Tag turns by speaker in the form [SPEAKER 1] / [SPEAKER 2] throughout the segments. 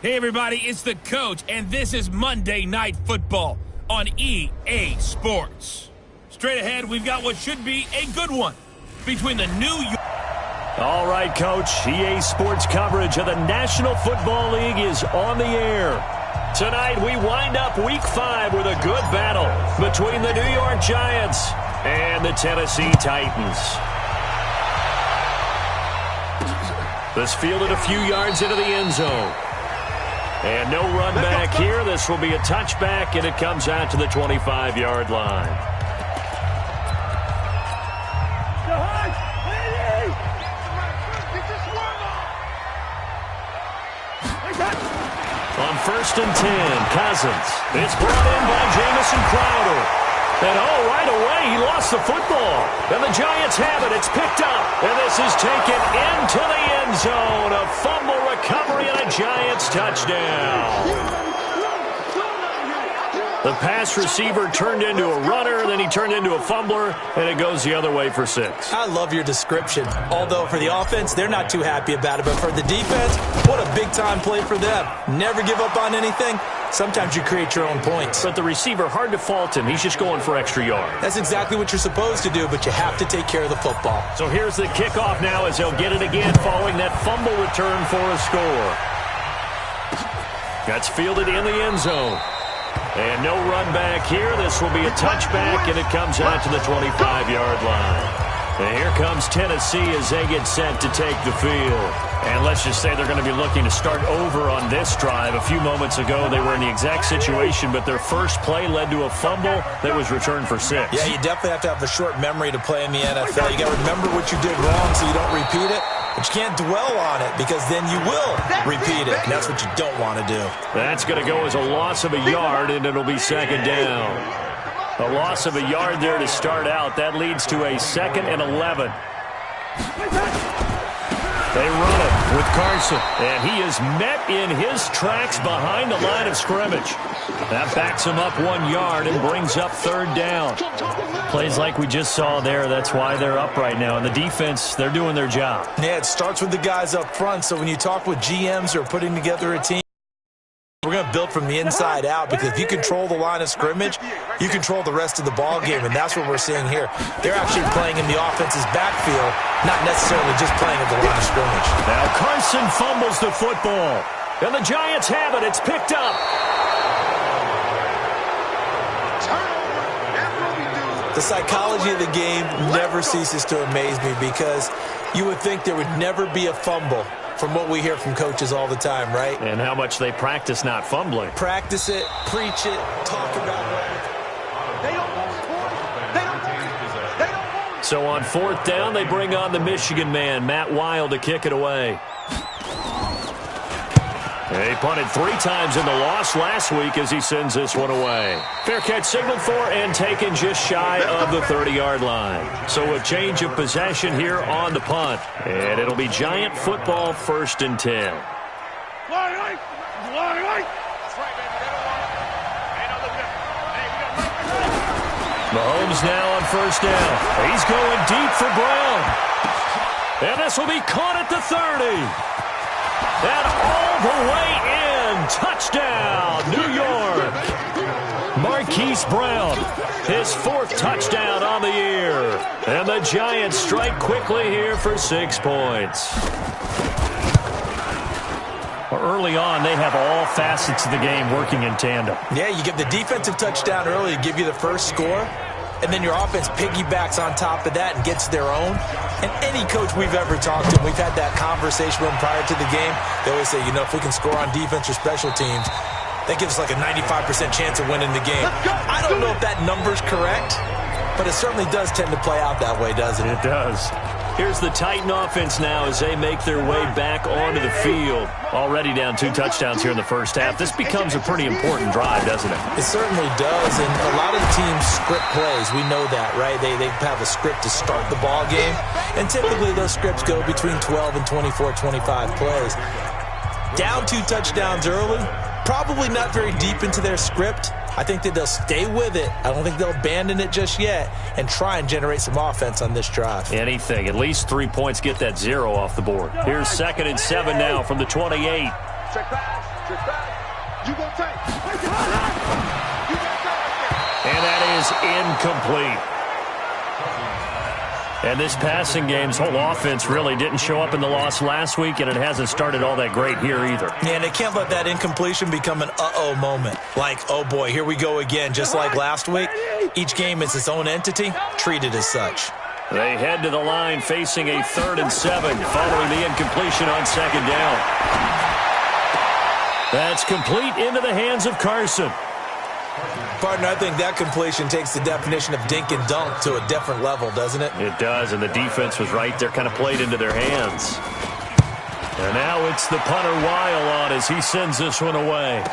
[SPEAKER 1] Hey everybody, it's the coach, and this is Monday Night Football on EA Sports. Straight ahead, we've got what should be a good one between the New York...
[SPEAKER 2] All right, Coach, EA Sports coverage of the National Football League is on the air. Tonight, we wind up Week 5 with a good battle between the New York Giants and the Tennessee Titans. This fielded a few yards into the end zone. And no run back here. This will be a touchback, and it comes out to the 25-yard line. On 1st and 10, Cousins. It's brought in by Jamison Crowder. And right away, he lost the football. And the Giants have it. It's picked up. And this is taken into the end zone. A fumble recovery and a Giants touchdown. The pass receiver turned into a runner, then he turned into a fumbler, and it goes the other way for 6.
[SPEAKER 3] I love your description. Although for the offense, they're not too happy about it. But for the defense, what a big-time play for them. Never give up on anything. Sometimes you create your own points.
[SPEAKER 2] But the receiver, hard to fault him. He's just going for extra yards.
[SPEAKER 3] That's exactly what you're supposed to do, but you have to take care of the football.
[SPEAKER 2] So here's the kickoff now as they'll get it again following that fumble return for a score. That's fielded in the end zone. And no run back here. This will be a touchback, and it comes out to the 25-yard line. And here comes Tennessee as they get set to take the field. And let's just say they're going to be looking to start over on this drive. A few moments ago, they were in the exact situation, but their first play led to a fumble that was returned for 6.
[SPEAKER 3] Yeah, you definitely have to have a short memory to play in the NFL. You got to remember what you did wrong so you don't repeat it. But you can't dwell on it because then you will repeat it. And that's what you don't want to do.
[SPEAKER 2] That's going to go as a loss of a yard, and it'll be 2nd down. A loss of a yard there to start out. That leads to a 2nd and 11. They run it with Carson, and he is met in his tracks behind the line of scrimmage. That backs him up 1 yard and brings up 3rd down. Plays like we just saw there. That's why they're up right now. And the defense, they're doing their job.
[SPEAKER 3] Yeah, it starts with the guys up front. So when you talk with GMs who are putting together a team, we're going to build from the inside out, because if you control the line of scrimmage, you control the rest of the ball game, and that's what we're seeing here. They're actually playing in the offense's backfield, not necessarily just playing at the line of scrimmage.
[SPEAKER 2] Now Carson fumbles the football, and the Giants have it. It's picked up.
[SPEAKER 3] The psychology of the game never ceases to amaze me, because you would think there would never be a fumble from what we hear from coaches all the time, right?
[SPEAKER 2] And how much they practice not fumbling.
[SPEAKER 3] Practice it, preach it, talk about it.
[SPEAKER 2] So on 4th down, they bring on the Michigan man, Matt Wild, to kick it away. They punted 3 times in the loss last week as he sends this one away. Fair catch signaled for and taken just shy of the 30-yard line. So a change of possession here on the punt. And it'll be Giant football 1st and 10. Mahomes now on 1st down. He's going deep for Brown. And this will be caught at the 30. And all the way in. Touchdown, New York. Marquise Brown, his 4th touchdown on the year. And the Giants strike quickly here for 6 points. Early on, they have all facets of the game working in tandem.
[SPEAKER 3] Yeah, you get the defensive touchdown early to give you the first score, and then your offense piggybacks on top of that and gets their own. And any coach we've ever talked to, we've had that conversation with them prior to the game. They always say, if we can score on defense or special teams, that gives us like a 95% chance of winning the game. I don't know if that number's correct, but it certainly does tend to play out that way, doesn't it?
[SPEAKER 2] It does. Here's the Titan offense now as they make their way back onto the field. Already down 2 touchdowns here in the first half. This becomes a pretty important drive, doesn't it?
[SPEAKER 3] It certainly does, and a lot of the teams script plays. We know that, right? They have a script to start the ball game, and typically those scripts go between 12 and 24, 25 plays. Down 2 touchdowns early, probably not very deep into their script. I think that they'll stay with it. I don't think they'll abandon it just yet and try and generate some offense on this drive.
[SPEAKER 2] Anything. At least 3 points, get that 0 off the board. Here's 2nd and 7 now from the 28. And that is incomplete. And this passing game's whole offense really didn't show up in the loss last week, and it hasn't started all that great here either.
[SPEAKER 3] Yeah, and they can't let that incompletion become an uh-oh moment. Like, oh boy, here we go again, just like last week. Each game is its own entity, treated as such.
[SPEAKER 2] They head to the line facing a 3rd and 7 following the incompletion on 2nd down. That's complete into the hands of Carson.
[SPEAKER 3] Partner, I think that completion takes the definition of dink and dunk to a different level, doesn't it?
[SPEAKER 2] It does, and the defense was right there, kind of played into their hands. And now it's the punter Weil on as he sends this one away.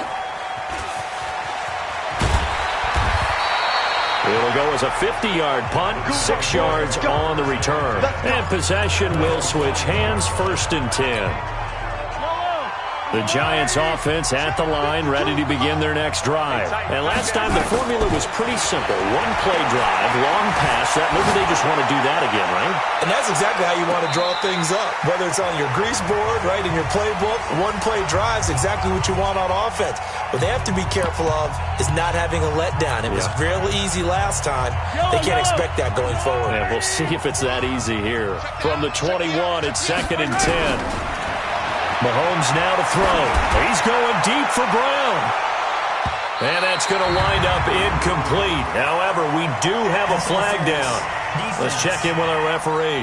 [SPEAKER 2] It'll go as a 50-yard punt, 6 yards on the return. And possession will switch hands, 1st and 10. The Giants offense at the line, ready to begin their next drive. And last time the formula was pretty simple. 1-play drive, long pass. Maybe they just want to do that again, right?
[SPEAKER 3] And that's exactly how you want to draw things up. Whether it's on your grease board, right, in your playbook, 1-play drives, exactly what you want on offense. What they have to be careful of is not having a letdown. It was real easy last time. They can't expect that going forward.
[SPEAKER 2] Yeah, we'll see if it's that easy here. From the 21, it's 2nd and 10. Mahomes now to throw. He's going deep for Brown. And that's going to wind up incomplete. However, we do have a flag down. Let's check in with our referee.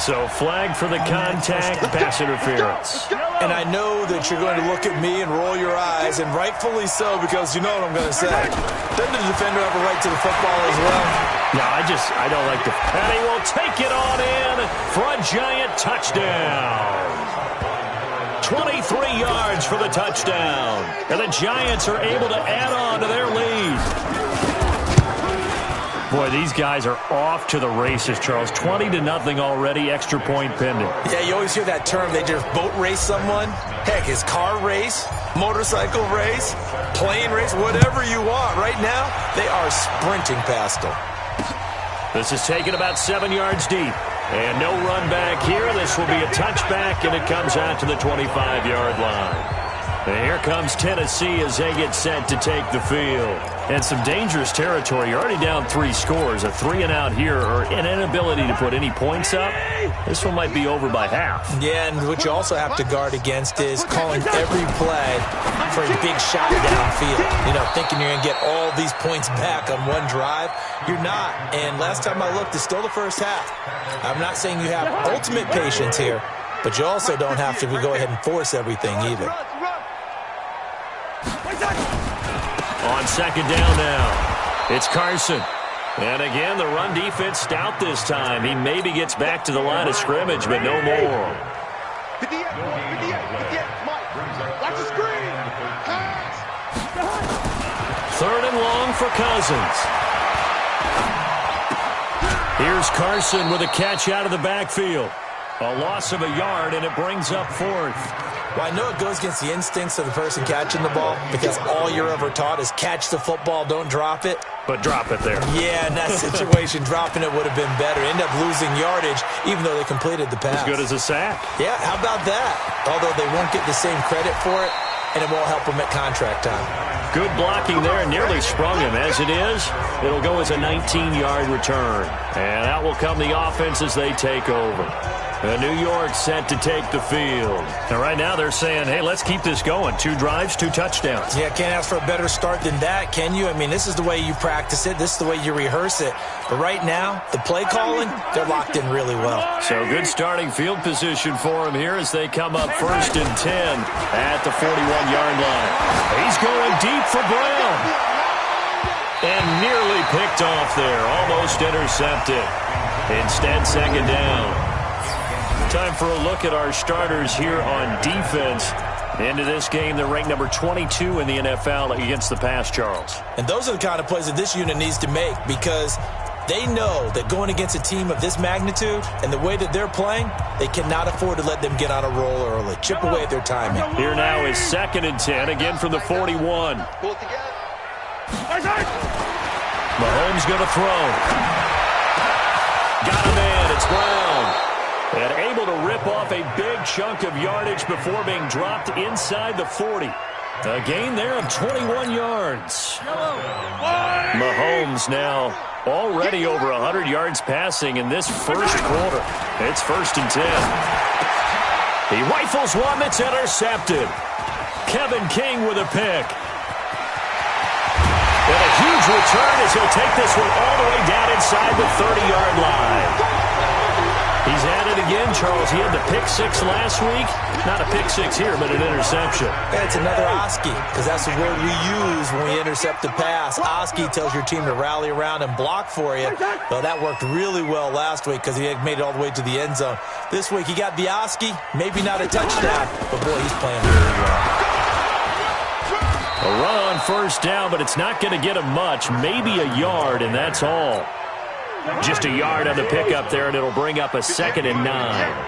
[SPEAKER 2] So flag for the contact, pass interference.
[SPEAKER 3] And I know that you're going to look at me and roll your eyes, and rightfully so, because you know what I'm going to say. Doesn't the defender have a right to the football as well?
[SPEAKER 2] No, I don't like the... And he will take it on in for a Giant touchdown. 23 yards for the touchdown. And the Giants are able to add on to their lead. Boy, these guys are off to the races, Charles. 20-0 already, extra point pending.
[SPEAKER 3] Yeah, you always hear that term. They just boat race someone. Heck, his car race, motorcycle race, plane race, whatever you want. Right now, they are sprinting past them.
[SPEAKER 2] This is taken about 7 yards deep. And no run back here. This will be a touchback, and it comes out to the 25-yard line. And here comes Tennessee as they get set to take the field. And some dangerous territory. You're already down 3 scores. A 3-and-out here, or an inability to put any points up. This one might be over by half.
[SPEAKER 3] Yeah, and what you also have to guard against is calling every play for a big shot downfield. You know, thinking you're going to get all these points back on one drive. You're not. And last time I looked, it's still the first half. I'm not saying you have ultimate patience here, but you also don't have to go ahead and force everything either.
[SPEAKER 2] On 2nd down now, it's Carson. And again, the run defense stout this time. He maybe gets back to the line of scrimmage, but no more. 3rd and long for Cousins. Here's Carson with a catch out of the backfield. A loss of a yard, and it brings up 4th.
[SPEAKER 3] Well, I know it goes against the instincts of the person catching the ball because all you're ever taught is catch the football, don't drop it.
[SPEAKER 2] But drop it there.
[SPEAKER 3] Yeah, in that situation, dropping it would have been better. End up losing yardage, even though they completed the pass.
[SPEAKER 2] As good as a sack.
[SPEAKER 3] Yeah, how about that? Although they won't get the same credit for it, and it won't help them at contract time.
[SPEAKER 2] Good blocking there, nearly sprung him. As it is, it'll go as a 19-yard return. And out will come the offense as they take over. New York set to take the field. And right now they're saying, hey, let's keep this going. 2 drives, 2 touchdowns.
[SPEAKER 3] Yeah, can't ask for a better start than that, can you? I mean, this is the way you practice it. This is the way you rehearse it. But right now, the play calling, they're locked in really well.
[SPEAKER 2] So good starting field position for them here as they come up 1st and 10 at the 41-yard line. He's going deep for Brown. And nearly picked off there. Almost intercepted. Instead, 2nd down. Time for a look at our starters here on defense. Into this game, they're ranked number 22 in the NFL against the pass, Charles.
[SPEAKER 3] And those are the kind of plays that this unit needs to make because they know that going against a team of this magnitude and the way that they're playing, they cannot afford to let them get on a roll early. Chip away at their timing.
[SPEAKER 2] Here now is 2nd and 10, again from the 41. Mahomes going to throw. Got a man. It's Brown. And able to rip off a big chunk of yardage before being dropped inside the 40. A gain there of 21 yards. Mahomes now already over 100 yards passing in this first quarter. It's 1st and 10. He rifles one that's intercepted. Kevin King with a pick. And a huge return as he'll take this one all the way down inside the 30-yard line. He's at it again, Charles. He had the pick six last week. Not a pick six here, but an interception.
[SPEAKER 3] Yeah, it's another Oski, because that's the word we use when we intercept the pass. Oski tells your team to rally around and block for you. Well, that worked really well last week because he had made it all the way to the end zone. This week he got the Oski, maybe not a touchdown, but boy, he's playing really well.
[SPEAKER 2] A run on 1st down, but it's not going to get him much. Maybe a yard, and that's all. Just a yard on the pickup there, and it'll bring up a 2nd and 9.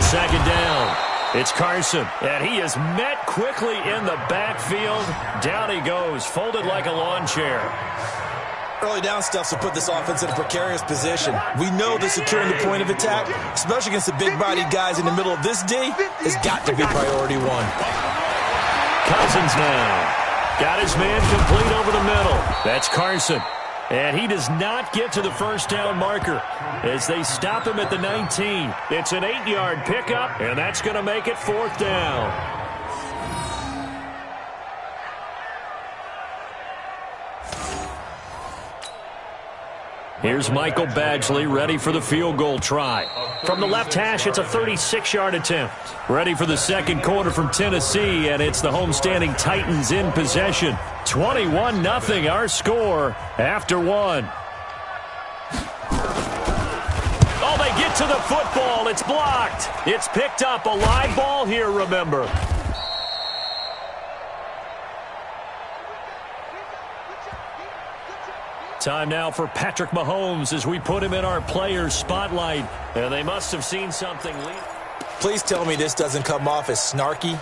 [SPEAKER 2] Second down. It's Carson, and he is met quickly in the backfield. Down he goes, folded like a lawn chair.
[SPEAKER 3] Early down stuff to put this offense in a precarious position. We know that securing the point of attack, especially against the big-bodied guys in the middle of this D, has got to be priority one.
[SPEAKER 2] Cousins now. Got his man complete over the middle. That's Carson. And he does not get to the 1st down marker as they stop him at the 19. It's an 8-yard pickup, and that's going to make it 4th down. Here's Michael Badgley ready for the field goal try. From the left hash, it's a 36-yard attempt. Ready for the second quarter from Tennessee, and it's the homestanding Titans in possession. 21-0 our score after one. Oh, they get to the football. It's blocked. It's picked up. A live ball here, remember. Time now for Patrick Mahomes as we put him in our players' spotlight. And they must have seen something.
[SPEAKER 3] Please tell me this doesn't come off as snarky,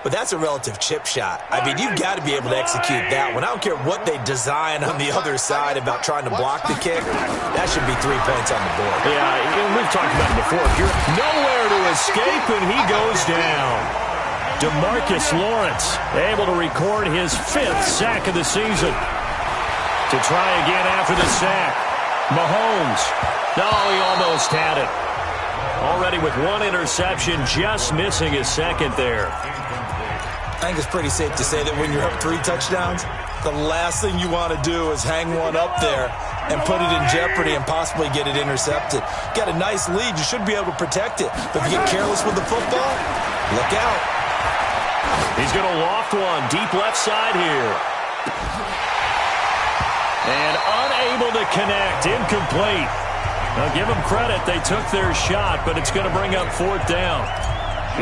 [SPEAKER 3] but that's a relative chip shot. I mean, you've got to be able to execute that one. I don't care what they design on the other side about trying to block the kick. That should be 3 points on the board.
[SPEAKER 2] Yeah, we've talked about it before. You're nowhere to escape, and he goes down. DeMarcus Lawrence able to record his 5th sack of the season. To try again after the sack. Mahomes. No, he almost had it. Already with 1 interception, just missing his 2nd there.
[SPEAKER 3] I think it's pretty safe to say that when you're up 3 touchdowns, the last thing you want to do is hang one up there and put it in jeopardy and possibly get it intercepted. Got a nice lead. You should be able to protect it. But if you get careless with the football, look out.
[SPEAKER 2] He's going to loft one deep left side here. And unable to connect. Incomplete. Now, give them credit. They took their shot, but it's going to bring up 4th down.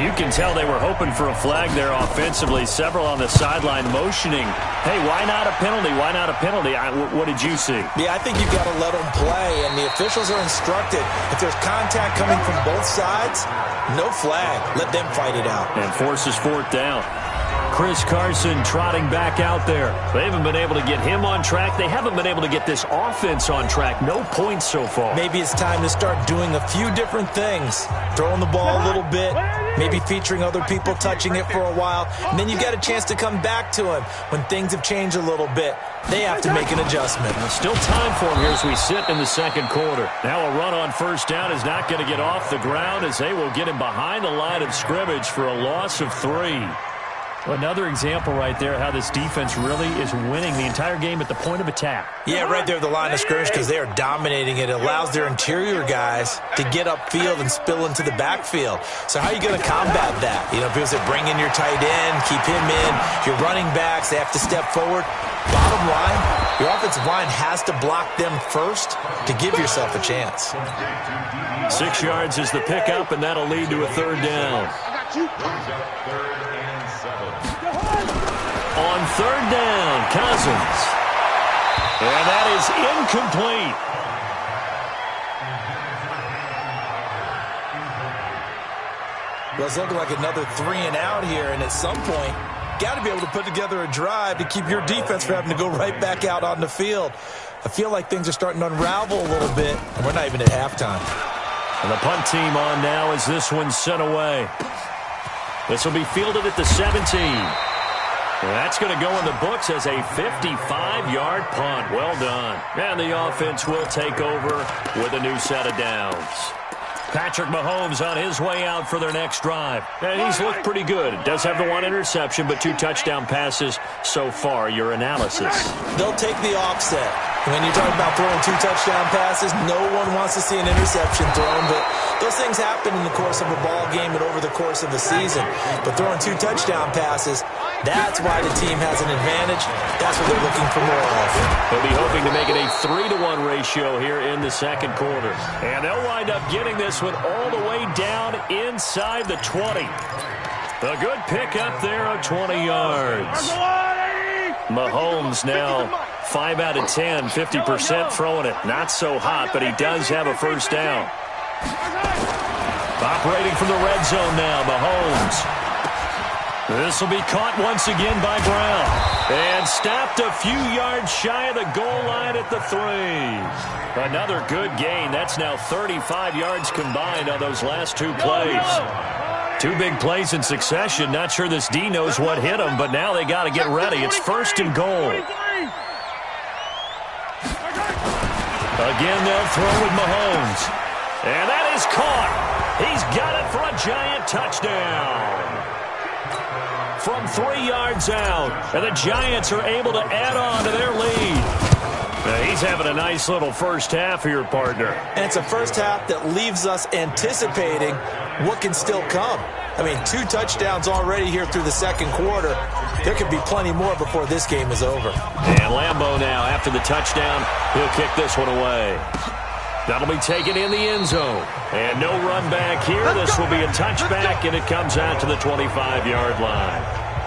[SPEAKER 2] You can tell they were hoping for a flag there offensively. Several on the sideline motioning. Hey, why not a penalty? Why not a penalty? What did you see?
[SPEAKER 3] Yeah, I think you've got to let them play, and the officials are instructed. If there's contact coming from both sides, no flag. Let them fight it out.
[SPEAKER 2] And forces 4th down. Chris Carson trotting back out there. They haven't been able to get him on track. They haven't been able to get this offense on track. No points so far.
[SPEAKER 3] Maybe it's time to start doing a few different things. Throwing the ball a little bit, maybe featuring other people touching it for a while, and then you get a chance to come back to him when things have changed a little bit. They have to make an adjustment.
[SPEAKER 2] Still time for him here as we sit in the second quarter. Now a run on 1st down is not going to get off the ground as they will get him behind the line of scrimmage for a loss of 3. Another example right there how this defense really is winning the entire game at the point of attack.
[SPEAKER 3] Yeah, right there at the line of scrimmage because they are dominating it. It allows their interior guys to get upfield and spill into the backfield. So how are you going to combat that? You know, people say bring in your tight end, keep him in. Your running backs, they have to step forward. Bottom line, your offensive line has to block them first to give yourself a chance.
[SPEAKER 2] 6 yards is the pickup, and that'll lead to a 3rd down. On 3rd down, Cousins. And that is incomplete.
[SPEAKER 3] Well, it's looking like another 3 and out here, and at some point, got to be able to put together a drive to keep your defense from having to go right back out on the field. I feel like things are starting to unravel a little bit, and we're not even at halftime.
[SPEAKER 2] And the punt team on now as this one's sent away. This will be fielded at the 17. And that's going to go in the books as a 55-yard punt. Well done. And the offense will take over with a new set of downs. Patrick Mahomes on his way out for their next drive. And he's looked pretty good. Does have the one interception, but 2 touchdown passes so far. Your analysis?
[SPEAKER 3] They'll take the offset. When you talk about throwing 2 touchdown passes, no one wants to see an interception thrown, but those things happen in the course of a ball game and over the course of the season. But throwing 2 touchdown passes, that's why the team has an advantage. That's what they're looking for more of.
[SPEAKER 2] They'll be hoping to make it a 3-to-1 ratio here in the second quarter. And they'll wind up getting this one all the way down inside the 20. A good pick up there of 20 yards. Mahomes now 5 out of 10, 50% throwing it. Not so hot, but he does have a first down. Operating from the red zone now, Mahomes. This will be caught once again by Brown. And stopped a few yards shy of the goal line at the 3. Another good gain. That's now 35 yards combined on those last 2 plays. 2 big plays in succession. Not sure this D knows what hit him, but now they got to get ready. It's 1st and goal. Again, they'll throw with Mahomes. And that is caught. He's got it for a giant touchdown. From 3 yards out. And the Giants are able to add on to their lead. He's having a nice little first half here, partner.
[SPEAKER 3] And it's a first half that leaves us anticipating what can still come. I mean, 2 touchdowns already here through the second quarter. There could be plenty more before this game is over.
[SPEAKER 2] And Lambeau now, after the touchdown, he'll kick this one away. That'll be taken in the end zone. And no run back here. This will be a touchback, and it comes out to the 25-yard line.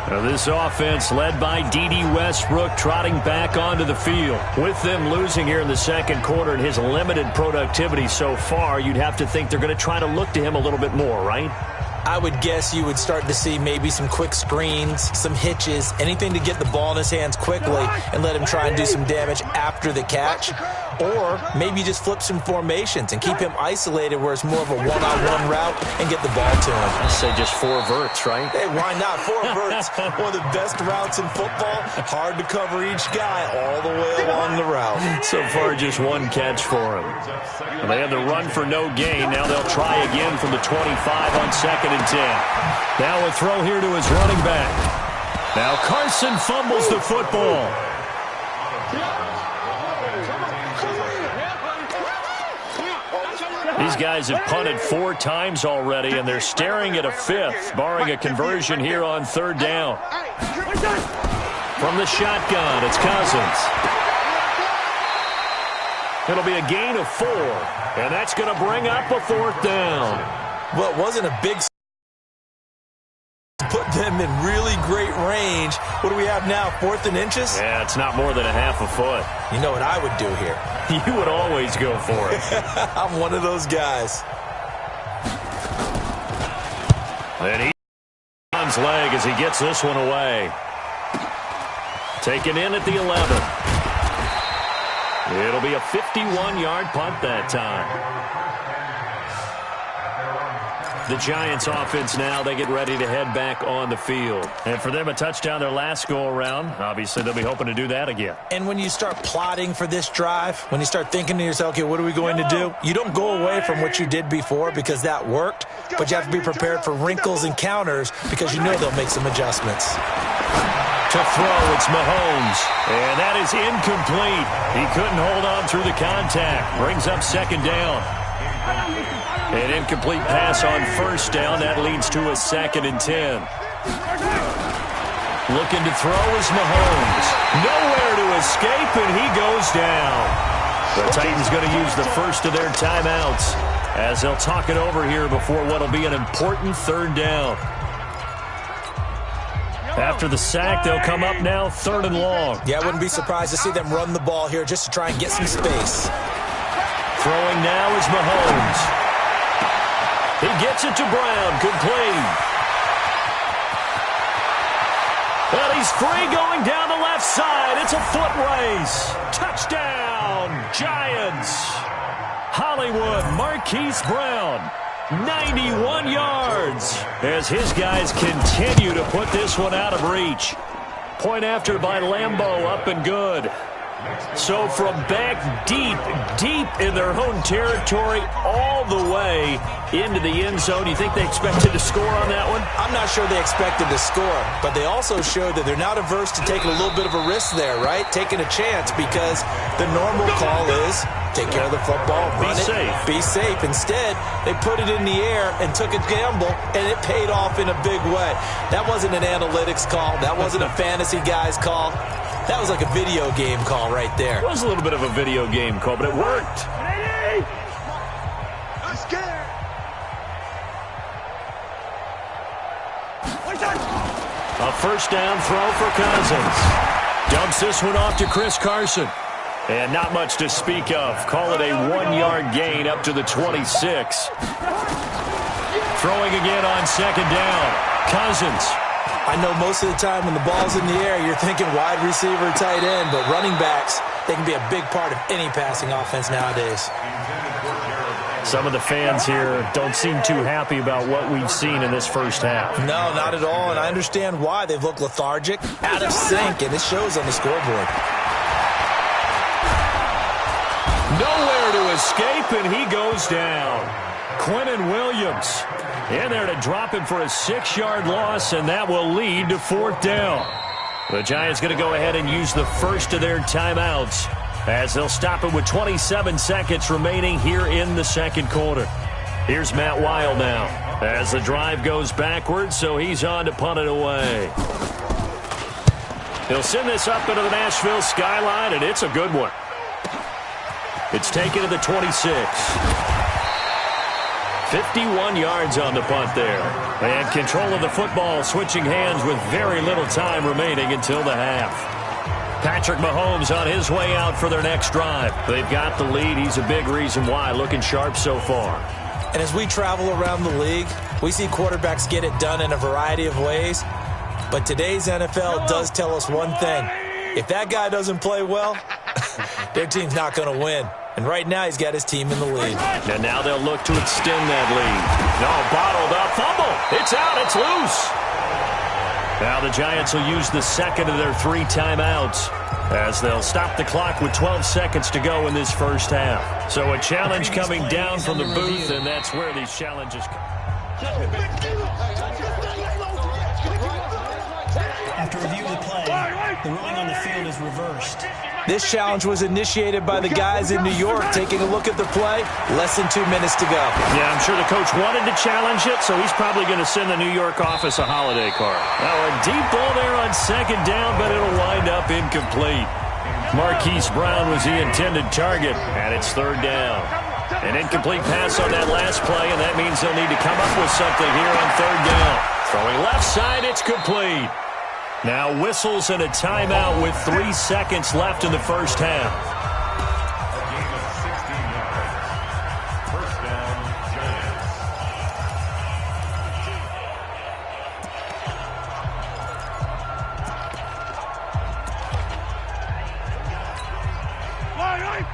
[SPEAKER 2] Now this offense led by D.D. Westbrook trotting back onto the field. With them losing here in the second quarter and his limited productivity so far, you'd have to think they're going to try to look to him a little bit more, right?
[SPEAKER 3] I would guess you would start to see maybe some quick screens, some hitches, anything to get the ball in his hands quickly and let him try and do some damage after the catch. Or maybe just flip some formations and keep him isolated where it's more of a one-on-one route and get the ball to him.
[SPEAKER 2] I'd say just 4 verts, right?
[SPEAKER 3] Hey, why not? 4 verts, one of the best routes in football. Hard to cover each guy all the way along the route.
[SPEAKER 2] So far, just 1 catch for him. And they had the run for no gain. Now they'll try again from the 25 on 2nd and 10. Now a throw here to his running back. Now Carson fumbles the football. These guys have punted 4 times already, and they're staring at a 5th, barring a conversion here on 3rd down. From the shotgun, it's Cousins. It'll be a gain of 4, and that's going to bring up a 4th down.
[SPEAKER 3] Well, it wasn't a big put them in really great range. What do we have now, 4th and inches?
[SPEAKER 2] Yeah, it's not more than a half a foot.
[SPEAKER 3] You know what I would do here?
[SPEAKER 2] You would always go for it.
[SPEAKER 3] I'm one of those guys.
[SPEAKER 2] And he on his leg as he gets this one away. Taken in at the 11. It'll be a 51-yard punt that time. The Giants offense now, they get ready to head back on the field. And for them, a touchdown their last go-around. Obviously, they'll be hoping to do that again.
[SPEAKER 3] And when you start plotting for this drive, when you start thinking to yourself, okay, what are we going to do? You don't go away from what you did before because that worked, but you have to be prepared for wrinkles and counters because you know they'll make some adjustments.
[SPEAKER 2] To throw, it's Mahomes. And that is incomplete. He couldn't hold on through the contact. Brings up 2nd down. An incomplete pass on 1st down. That leads to a 2nd and 10. Looking to throw is Mahomes. Nowhere to escape, and he goes down. The Titans going to use the first of their timeouts as they'll talk it over here before what will be an important 3rd down. After the sack, they'll come up now 3rd and long.
[SPEAKER 3] Yeah, I wouldn't be surprised to see them run the ball here just to try and get some space.
[SPEAKER 2] Throwing now is Mahomes. He gets it to Brown, complete. Well, he's free going down the left side. It's a foot race. Touchdown, Giants. Hollywood Marquise Brown, 91 yards, as his guys continue to put this one out of reach. Point after by Lambeau, up and good. So from back deep in their own territory all the way into the end zone, you think they expected to score on that one?
[SPEAKER 3] I'm not sure they expected to score, but they also showed that they're not averse to taking a little bit of a risk there, right? Taking a chance, because the normal call is take care of the football, run it, be safe. Instead, they put it in the air and took a gamble, and it paid off in a big way. That wasn't an analytics call. That wasn't a fantasy guy's call. That was like a video game call right there.
[SPEAKER 2] It was a little bit of a video game call, but it worked. A first down throw for Cousins. Dumps this one off to Chris Carson. And not much to speak of. Call it a 1-yard gain up to the 26. Throwing again on second down. Cousins.
[SPEAKER 3] I know most of the time when the ball's in the air, you're thinking wide receiver, tight end, but running backs, they can be a big part of any passing offense nowadays.
[SPEAKER 2] Some of the fans here don't seem too happy about what we've seen in this first half.
[SPEAKER 3] No, not at all, and I understand why. They've looked lethargic, out of sync, and it shows on the scoreboard.
[SPEAKER 2] Nowhere to escape, and he goes down. Quinnen Williams in there to drop him for a 6-yard loss, and that will lead to fourth down. The Giants going to go ahead and use the first of their timeouts as they'll stop it with 27 seconds remaining here in the second quarter. Here's Matt Weil now as the drive goes backwards, so he's on to punt it away. He'll send this up into the Nashville skyline, and it's a good one. It's taken to the 26. 51 yards on the punt there. And control of the football switching hands with very little time remaining until the half. Patrick Mahomes on his way out for their next drive. They've got the lead. He's a big reason why. Looking sharp so far.
[SPEAKER 3] And as we travel around the league, we see quarterbacks get it done in a variety of ways. But today's NFL does tell us one thing. If that guy doesn't play well, their team's not going to win. And right now, he's got his team in the lead.
[SPEAKER 2] And now they'll look to extend that lead. No, bottled up. Fumble. It's out. It's loose. Now the Giants will use the second of their 3 timeouts as they'll stop the clock with 12 seconds to go in this first half. So a challenge coming down from the booth, and that's where these challenges come.
[SPEAKER 4] After review of the play, the ruling on the field is reversed.
[SPEAKER 3] This challenge was initiated by the guys in New York. Taking a look at the play, less than 2 minutes to go.
[SPEAKER 2] Yeah, I'm sure the coach wanted to challenge it, so he's probably going to send the New York office a holiday card. Now a deep ball there on second down, but it'll wind up incomplete. Marquise Brown was the intended target, and it's third down. An incomplete pass on that last play, and that means they'll need to come up with something here on third down. Throwing left side, it's complete. Now whistles and a timeout with 3 seconds left in the first half.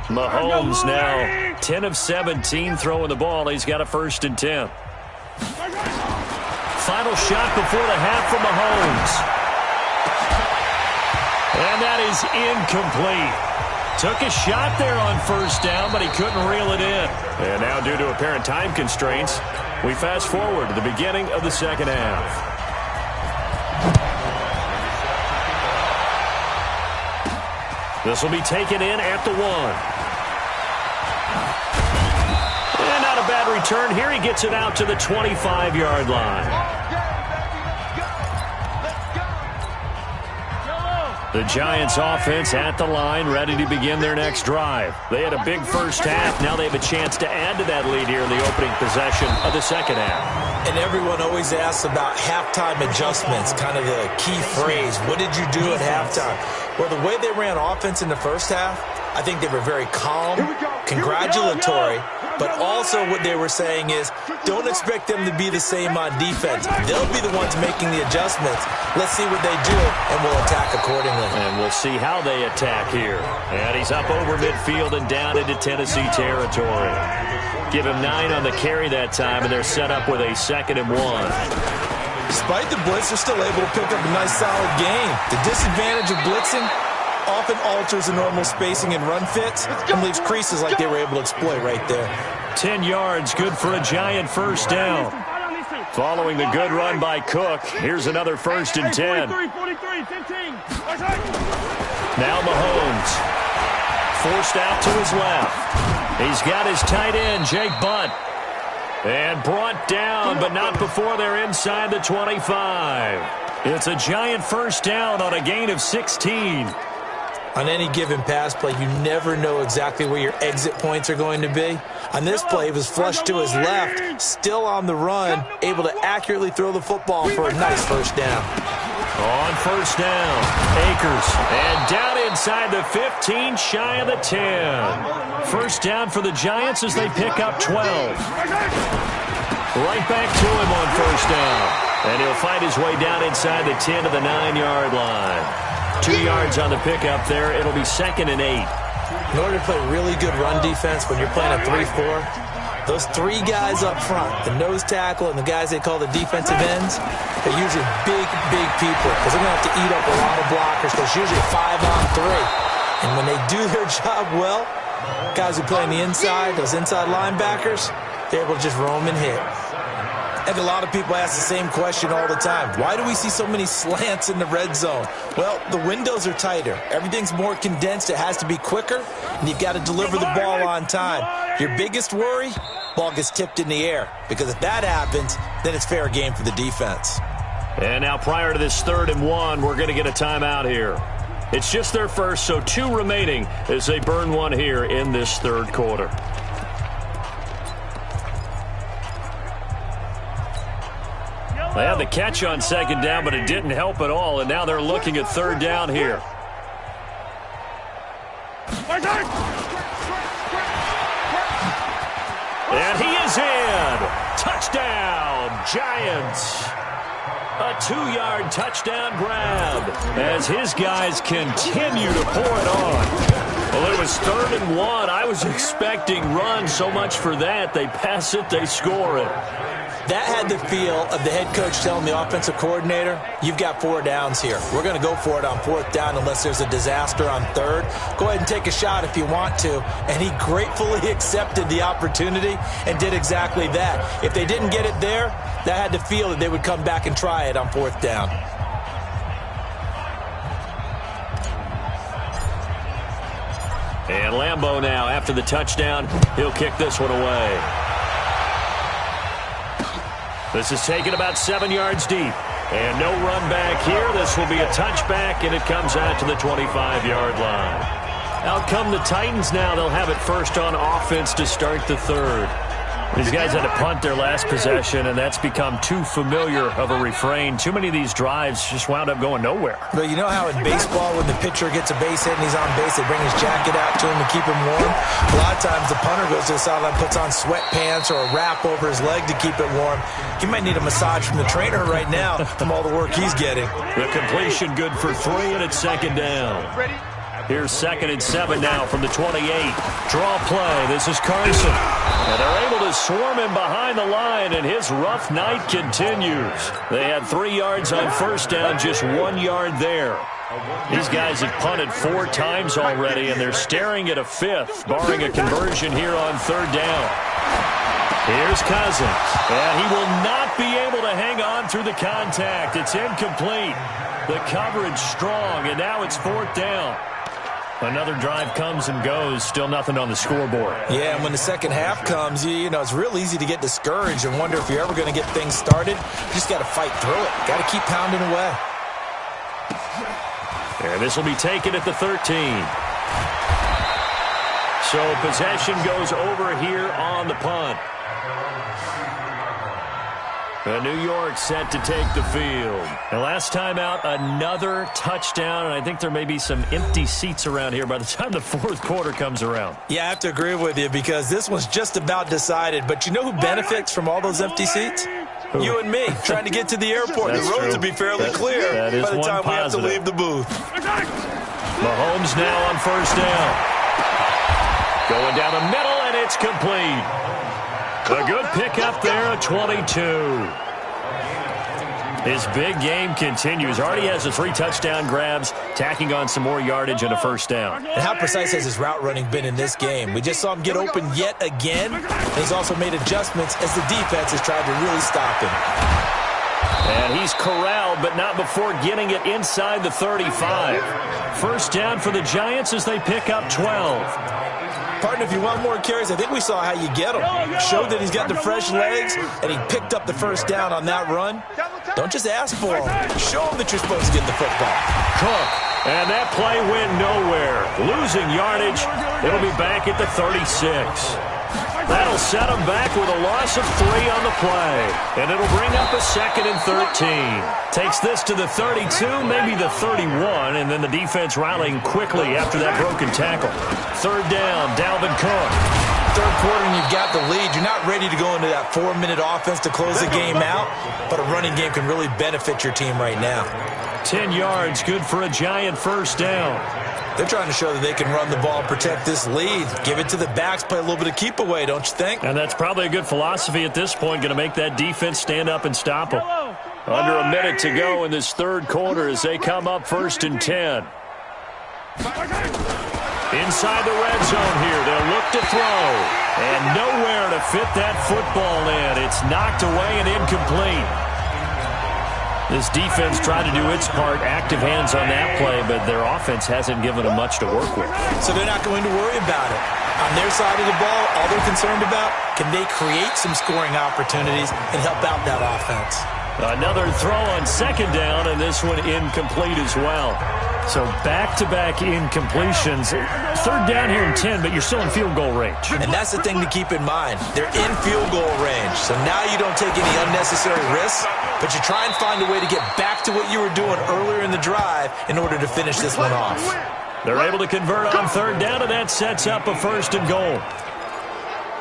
[SPEAKER 2] Mahomes now 10 of 17 throwing the ball. He's got a 1st and 10. Final shot before the half from Mahomes. And that is incomplete. Took a shot there on first down, but he couldn't reel it in. And now due to apparent time constraints, we fast forward to the beginning of the second half. This will be taken in at the 1. And not a bad return here. He gets it out to the 25-yard line. The Giants offense at the line, ready to begin their next drive. They had a big first half. Now they have a chance to add to that lead here in the opening possession of the second half.
[SPEAKER 3] And everyone always asks about halftime adjustments, kind of the key phrase. What did you do at halftime? Well, the way they ran offense in the first half, I think they were very calm, congratulatory, but also what they were saying is don't expect them to be the same on defense. They'll be the ones making the adjustments. Let's see what they do, and we'll attack accordingly.
[SPEAKER 2] And we'll see how they attack here. And he's up over midfield and down into Tennessee territory. Give him 9 on the carry that time, and they're set up with a 2nd and 1.
[SPEAKER 3] Despite the blitz, they're still able to pick up a nice, solid gain. The disadvantage of blitzing often alters the normal spacing and run fits and leaves creases like they were able to exploit right there.
[SPEAKER 2] 10 yards, good for a Giant first down. Following the good run by Cook, here's another 1st and 10. Now Mahomes. Forced out to his left. He's got his tight end, Jake Butt. And brought down, but not before they're inside the 25. It's a Giant first down on a gain of 16.
[SPEAKER 3] On any given pass play, you never know exactly where your exit points are going to be. On this play, he was flushed to his left, still on the run, able to accurately throw the football for a nice first down.
[SPEAKER 2] On first down, Akers, and down inside the 15, shy of the 10. First down for the Giants as they pick up 12. Right back to him on first down. And he'll fight his way down inside the 10 to the 9-yard line. 2 yards on the pickup there. It'll be 2nd and 8.
[SPEAKER 3] In order to play really good run defense when you're playing a 3-4, those 3 guys up front, the nose tackle and the guys they call the defensive ends, they're usually big people because they're going to have to eat up a lot of blockers because it's usually 5-on-3. And when they do their job well, guys who play on the inside, those inside linebackers, they're able to just roam and hit. And a lot of people ask the same question all the time. Why do we see so many slants in the red zone? Well, the windows are tighter. Everything's more condensed. It has to be quicker, and you've got to deliver the ball on time. Your biggest worry, ball gets tipped in the air. Because if that happens, then it's fair game for the defense.
[SPEAKER 2] And now prior to this 3rd and 1, we're going to get a timeout here. It's just their first, so 2 remaining as they burn one here in this 3rd quarter. They had the catch on 2nd down, but it didn't help at all, and now they're looking at 3rd down here. And he is in. Touchdown, Giants. A 2-yard touchdown grab as his guys continue to pour it on. Well, it was 3rd and 1. I was expecting run so much for that. They pass it, they score it.
[SPEAKER 3] That had the feel of the head coach telling the offensive coordinator, you've got 4 downs here. We're going to go for it on 4th down unless there's a disaster on 3rd. Go ahead and take a shot if you want to. And he gratefully accepted the opportunity and did exactly that. If they didn't get it there, that had the feel that they would come back and try it on 4th down.
[SPEAKER 2] And Lambeau now, after the touchdown, he'll kick this one away. This is taken about 7 yards deep. And no run back here. This will be a touchback, and it comes out to the 25-yard line. Out come the Titans now. They'll have it first on offense to start the 3rd. These guys had to punt their last possession, and that's become too familiar of a refrain. Too many of these drives just wound up going nowhere.
[SPEAKER 3] But you know how in baseball, when the pitcher gets a base hit and he's on base, they bring his jacket out to him to keep him warm? A lot of times the punter goes to the sideline, puts on sweatpants or a wrap over his leg to keep it warm. He might need a massage from the trainer right now from all the work he's getting.
[SPEAKER 2] The completion good for 3, and it's 2nd down. Here's 2nd and 7 now from the 28. Draw play. This is Carson. And they're able to swarm him behind the line, and his rough night continues. They had 3 yards on first down, just 1 yard there. These guys have punted 4 times already, and they're staring at a 5th, barring a conversion here on 3rd down. Here's Cousins, and he will not be able to hang on through the contact. It's incomplete. The coverage strong, and now it's 4th down. Another drive comes and goes, still nothing on the scoreboard.
[SPEAKER 3] Yeah, and when the second half comes, you know, it's real easy to get discouraged and wonder if you're ever going to get things started. You just got to fight through it. Got to keep pounding away.
[SPEAKER 2] And this will be taken at the 13. So possession goes over here on the punt. New York set to take the field. And last time out, another touchdown, and I think there may be some empty seats around here by the time the fourth quarter comes around.
[SPEAKER 3] Yeah, I have to agree with you because this one's just about decided. But you know who benefits from all those empty seats?
[SPEAKER 2] Who?
[SPEAKER 3] You and me, trying to get to the airport.
[SPEAKER 2] That's
[SPEAKER 3] the roads
[SPEAKER 2] true.
[SPEAKER 3] will be fairly clear
[SPEAKER 2] by the
[SPEAKER 3] time
[SPEAKER 2] positive.
[SPEAKER 3] we have to leave the booth.
[SPEAKER 2] Mahomes now on first down. Going down the middle, and it's complete. A good pickup there at 22. His big game continues. Already has the 3 touchdown grabs, tacking on some more yardage and a first down.
[SPEAKER 3] And how precise has his route running been in this game? We just saw him get open yet again. And he's also made adjustments as the defense has tried to really stop him.
[SPEAKER 2] And he's corralled, but not before getting it inside the 35. First down for the Giants as they pick up 12.
[SPEAKER 3] Partner, if you want more carries, I think we saw how you get him. Showed that he's got the fresh legs, and he picked up the first down on that run. Don't just ask for him. Show him that you're supposed to get the football.
[SPEAKER 2] Cook, and that play went nowhere. Losing yardage. It'll be back at the 36. That'll set him back with a loss of 3 on the play. And it'll bring up a 2nd and 13. Takes this to the 32, maybe the 31, and then the defense rallying quickly after that broken tackle. Third down, Dalvin Cook.
[SPEAKER 3] Third quarter and you've got the lead. You're not ready to go into that 4-minute offense to close the game out, but a running game can really benefit your team right now.
[SPEAKER 2] 10 yards, good for a Giant first down.
[SPEAKER 3] They're trying to show that they can run the ball and protect this lead. Give it to the backs, play a little bit of keep away, don't you think?
[SPEAKER 2] And that's probably a good philosophy at this point, going to make that defense stand up and stop them. Under a minute to go in this third quarter as they come up 1st and 10. Inside the red zone here, they'll look to throw. And nowhere to fit that football in. It's knocked away and incomplete. This defense tried to do its part, active hands on that play, but their offense hasn't given them much to work with.
[SPEAKER 3] So they're not going to worry about it. On their side of the ball, all they're concerned about, can they create some scoring opportunities and help out that offense?
[SPEAKER 2] Another throw on 2nd down, and this one incomplete as well. So back-to-back incompletions. 3rd down here in 10, but you're still in field goal range.
[SPEAKER 3] And that's the thing to keep in mind. They're in field goal range. So now you don't take any unnecessary risks, but you try and find a way to get back to what you were doing earlier in the drive in order to finish this one off.
[SPEAKER 2] They're able to convert on 3rd down, and that sets up a 1st and goal.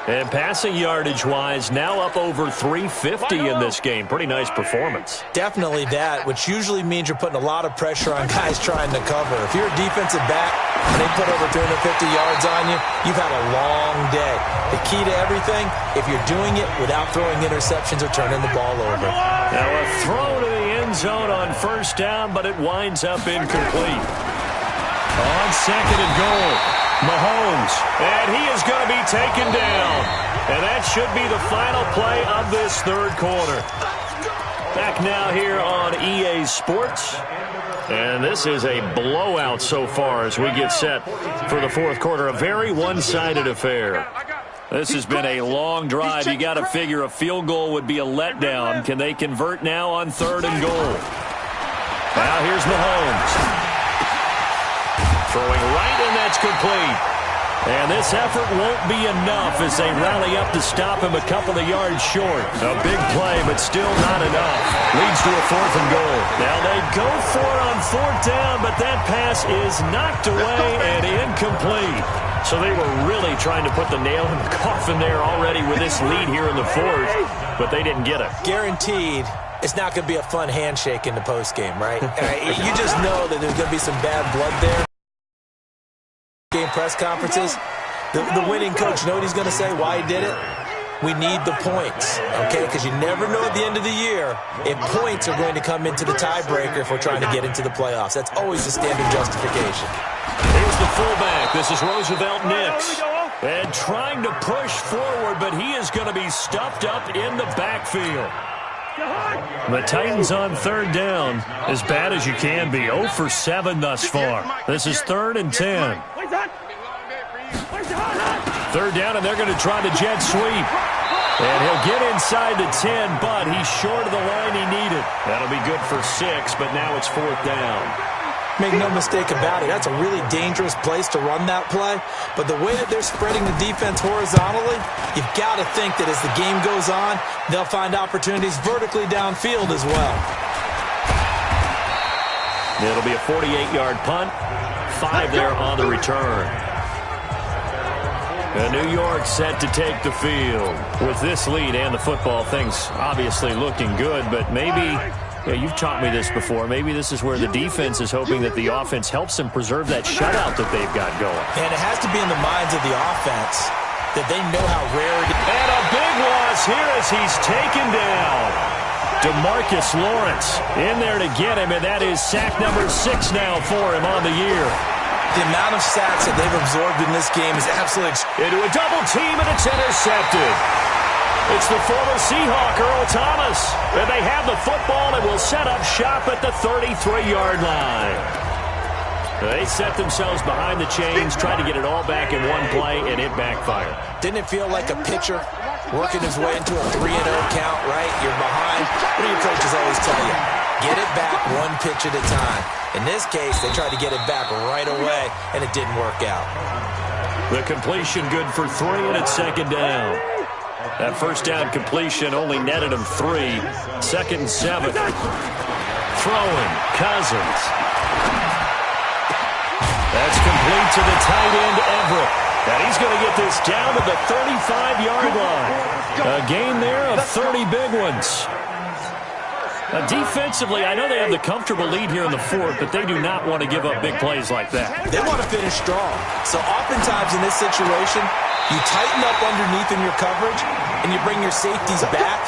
[SPEAKER 2] And passing yardage-wise, now up over 350 in this game. Pretty nice performance.
[SPEAKER 3] Definitely that, which usually means you're putting a lot of pressure on guys trying to cover. If you're a defensive back and they put over 350 yards on you, you've had a long day. The key to everything, if you're doing it without throwing interceptions or turning the ball over.
[SPEAKER 2] Now a throw to the end zone on 1st down, but it winds up incomplete. On 2nd and goal. Mahomes, and he is going to be taken down. And that should be the final play of this third quarter. Back now here on EA Sports. And this is a blowout so far as we get set for the fourth quarter. A very one-sided affair. This has been a long drive. You got to figure a field goal would be a letdown. Can they convert now on 3rd and goal? Now here's Mahomes. Throwing right, and that's complete. And this effort won't be enough as they rally up to stop him a couple of yards short. A big play, but still not enough. Leads to a 4th and goal. Now they go for it on 4th down, but that pass is knocked away and incomplete. So they were really trying to put the nail in the coffin there already with this lead here in the 4th, but they didn't get it.
[SPEAKER 3] Guaranteed. It's not going to be a fun handshake in the postgame, right? You just know that there's going to be some bad blood there. Game press conferences, the winning coach, you know what he's going to say, why he did it? We need the points, okay? Because you never know at the end of the year if points are going to come into the tiebreaker if we're trying to get into the playoffs. That's always the standard justification.
[SPEAKER 2] Here's the fullback. This is Roosevelt Nix. And trying to push forward, but he is going to be stuffed up in the backfield. The Titans on 3rd down, as bad as you can be. 0 for 7 thus far. This is 3rd and 10. 3rd down, and they're going to try the jet sweep. And he'll get inside the 10, but he's short of the line he needed. That'll be good for 6, but now it's 4th down.
[SPEAKER 3] Make no mistake about it, that's a really dangerous place to run that play. But the way that they're spreading the defense horizontally, you've got to think that as the game goes on, they'll find opportunities vertically downfield as well.
[SPEAKER 2] It'll be a 48-yard punt. 5 there on the return. And New York set to take the field. With this lead and the football, things obviously looking good, but maybe... Yeah, you've taught me this before. Maybe this is where the defense is hoping that the offense helps them preserve that shutout that they've got going.
[SPEAKER 3] And it has to be in the minds of the offense that they know how rare it is.
[SPEAKER 2] And a big loss here as he's taken down. DeMarcus Lawrence in there to get him, and that is sack number 6 now for him on the year.
[SPEAKER 3] The amount of sacks that they've absorbed in this game is absolutely...
[SPEAKER 2] Into a double team, and it's intercepted. It's the former Seahawk, Earl Thomas. And they have the football and will set up shop at the 33-yard line. They set themselves behind the chains, tried to get it all back in one play, and it backfired.
[SPEAKER 3] Didn't it feel like a pitcher working his way into a 3-0 count, right? You're behind. What do your coaches always tell you? Get it back one pitch at a time. In this case, they tried to get it back right away, and it didn't work out.
[SPEAKER 2] The completion good for 3, and it's second down. That first down completion only netted him 3. 2nd and 7. Throwing, Cousins. That's complete to the tight end, Everett. And he's going to get this down to the 35-yard line. A gain there of 30 big ones. Defensively, I know they have the comfortable lead here in the 4th, but they do not want to give up big plays like that.
[SPEAKER 3] They want to finish strong. So oftentimes in this situation, you tighten up underneath in your coverage, and you bring your safeties back.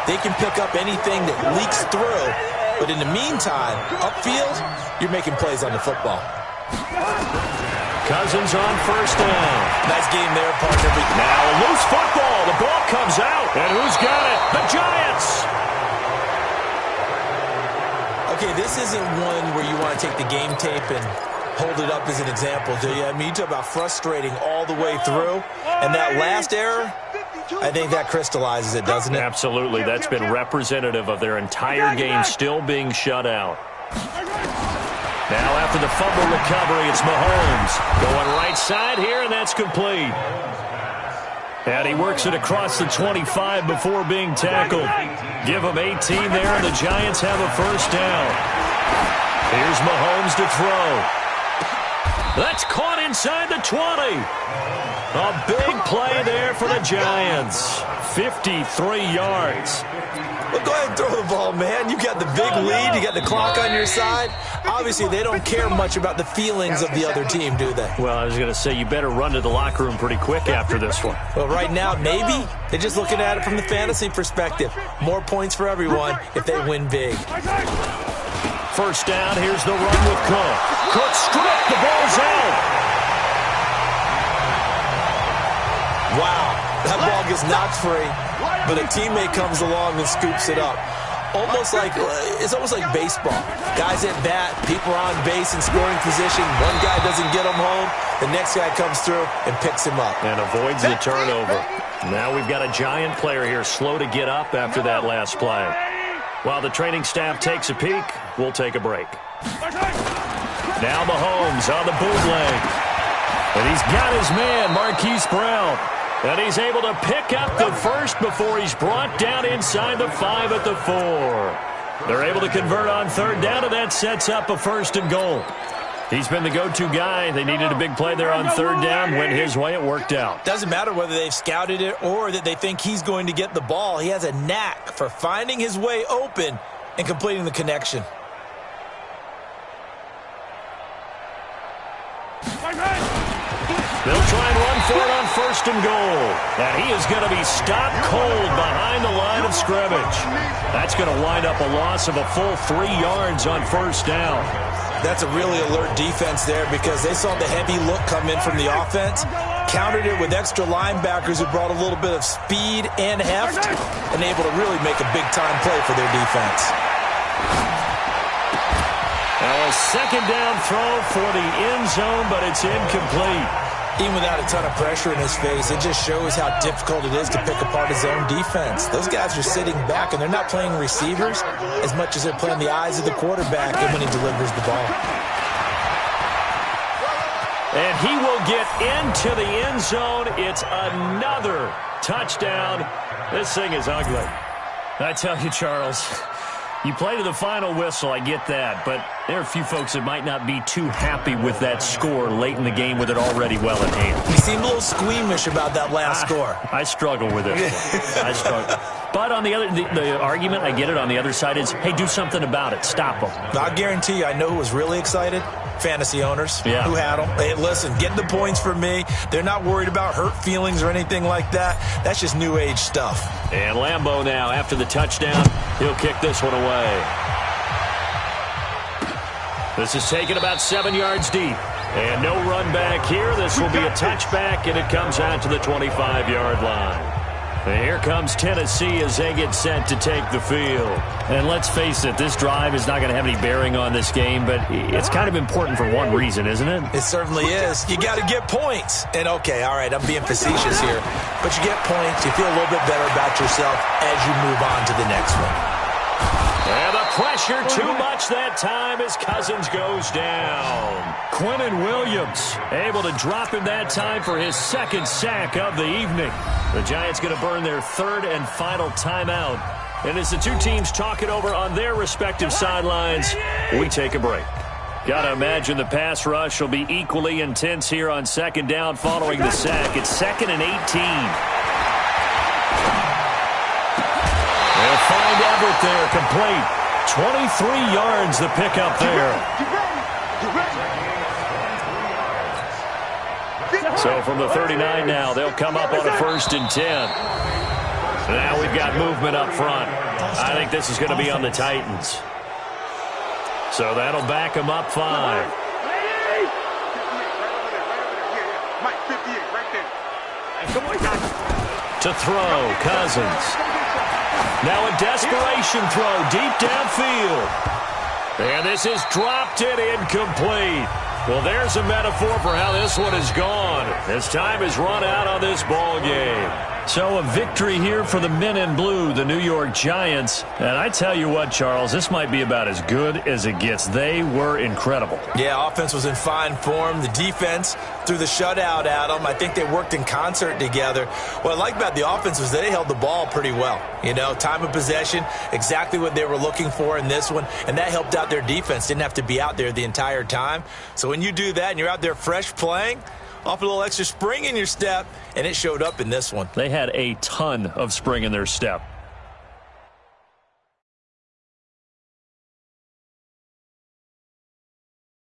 [SPEAKER 3] They can pick up anything that leaks through. But in the meantime, upfield, you're making plays on the football.
[SPEAKER 2] Cousins on first down.
[SPEAKER 3] Nice game there, partner.
[SPEAKER 2] Now a loose football. The ball comes out. And who's got it? The Giants.
[SPEAKER 3] Okay, this isn't one where you want to take the game tape and hold it up as an example, do you? I mean, you talk about frustrating all the way through. And that last error, I think that crystallizes it, doesn't it?
[SPEAKER 2] Absolutely. That's been representative of their entire game still being shut out. Now after the fumble recovery, it's Mahomes. Going right side here, and that's complete. And he works it across the 25 before being tackled. Give him 18 there, and the Giants have a first down. Here's Mahomes to throw. That's caught inside the 20. A big play there for the Giants. 53 yards.
[SPEAKER 3] Well, go ahead and throw the ball, man. You got the big lead. You got the clock on your side. Obviously, they don't care much about the feelings of the other team, do they?
[SPEAKER 2] Well, I was going to say, you better run to the locker room pretty quick after this one.
[SPEAKER 3] Well, right now, maybe. They're just looking at it from the fantasy perspective. More points for everyone if they win big.
[SPEAKER 2] First down, here's the run with Cook. Cook stripped, the ball's out.
[SPEAKER 3] Wow, that ball gets knocked free, but a teammate comes along and scoops it up. It's almost like baseball. Guys at bat, people are on base in scoring position. One guy doesn't get him home. The next guy comes through and picks him up.
[SPEAKER 2] And avoids the turnover. Now we've got a Giant player here slow to get up after that last play. While the training staff takes a peek, we'll take a break. Now Mahomes on the bootleg. And he's got his man, Marquise Brown. And he's able to pick up the first before he's brought down inside the 5 at the 4. They're able to convert on third down, and that sets up a 1st and goal. He's been the go-to guy. They needed a big play there on third down. Went his way. It worked out.
[SPEAKER 3] Doesn't matter whether they've scouted it or that they think he's going to get the ball. He has a knack for finding his way open and completing the connection.
[SPEAKER 2] They'll try and run for it on 1st and goal. And he is going to be stopped cold behind the line of scrimmage. That's going to wind up a loss of a full 3 yards on 1st down.
[SPEAKER 3] That's a really alert defense there because they saw the heavy look come in from the offense, countered it with extra linebackers who brought a little bit of speed and heft, and able to really make a big-time play for their defense.
[SPEAKER 2] Now a 2nd down throw for the end zone, but it's incomplete.
[SPEAKER 3] Even without a ton of pressure in his face, it just shows how difficult it is to pick apart his own defense. Those guys are sitting back, and they're not playing receivers as much as they're playing the eyes of the quarterback and when he delivers the ball.
[SPEAKER 2] And he will get into the end zone. It's another touchdown. This thing is ugly.
[SPEAKER 5] I tell you, Charles, you play to the final whistle, I get that, but there are a few folks that might not be too happy with that score late in the game with it already well in hand.
[SPEAKER 3] You seem a little squeamish about that last score.
[SPEAKER 5] I struggle with it. I struggle. But on the other, the argument, I get it, on the other side is, hey, do something about it. Stop them.
[SPEAKER 3] I guarantee you, I know who was really excited. Fantasy owners who had them. Hey, listen, getting the points for me. They're not worried about hurt feelings or anything like that. That's just new age stuff.
[SPEAKER 2] And Lambeau now, after the touchdown, he'll kick this one away. This is taken about 7 yards deep. And no run back here. This will be a touchback, and it comes out to the 25-yard line. And here comes Tennessee as they get set to take the field.
[SPEAKER 5] And let's face it, this drive is not going to have any bearing on this game, but it's kind of important for one reason, isn't it?
[SPEAKER 3] It certainly is. You got to get points. And, okay, all right, I'm being facetious here. But you get points, you feel a little bit better about yourself as you move on to the next one.
[SPEAKER 2] And the pressure too much that time as Cousins goes down.
[SPEAKER 5] Quinnen Williams able to drop him that time for his second sack of the evening.
[SPEAKER 2] The Giants going to burn their third and final timeout. And as the two teams talk it over on their respective sidelines, we take a break.
[SPEAKER 5] Got to imagine the pass rush will be equally intense here on second down following the sack. It's 2nd and 18.
[SPEAKER 2] They'll find Everett there, complete. 23 yards the pickup there. So from the 39 now, they'll come up on a 1st and 10. Now we've got movement up front. I think this is going to be on the Titans. So that'll back them up 5. To throw, Cousins. Now a desperation throw deep downfield. And this is dropped and incomplete. Well, there's a metaphor for how this one is gone. As time has run out on this ball game.
[SPEAKER 5] So a victory here for the men in blue, the New York Giants. And I tell you what, Charles, this might be about as good as it gets. They were incredible.
[SPEAKER 3] Yeah, offense was in fine form. The defense threw the shutout at them. I think they worked in concert together. What I like about the offense was they held the ball pretty well. You know, time of possession, exactly what they were looking for in this one. And that helped out their defense. Didn't have to be out there the entire time. So when you do that and you're out there fresh playing, off a little extra spring in your step, and it showed up in this one.
[SPEAKER 5] They had a ton of spring in their step.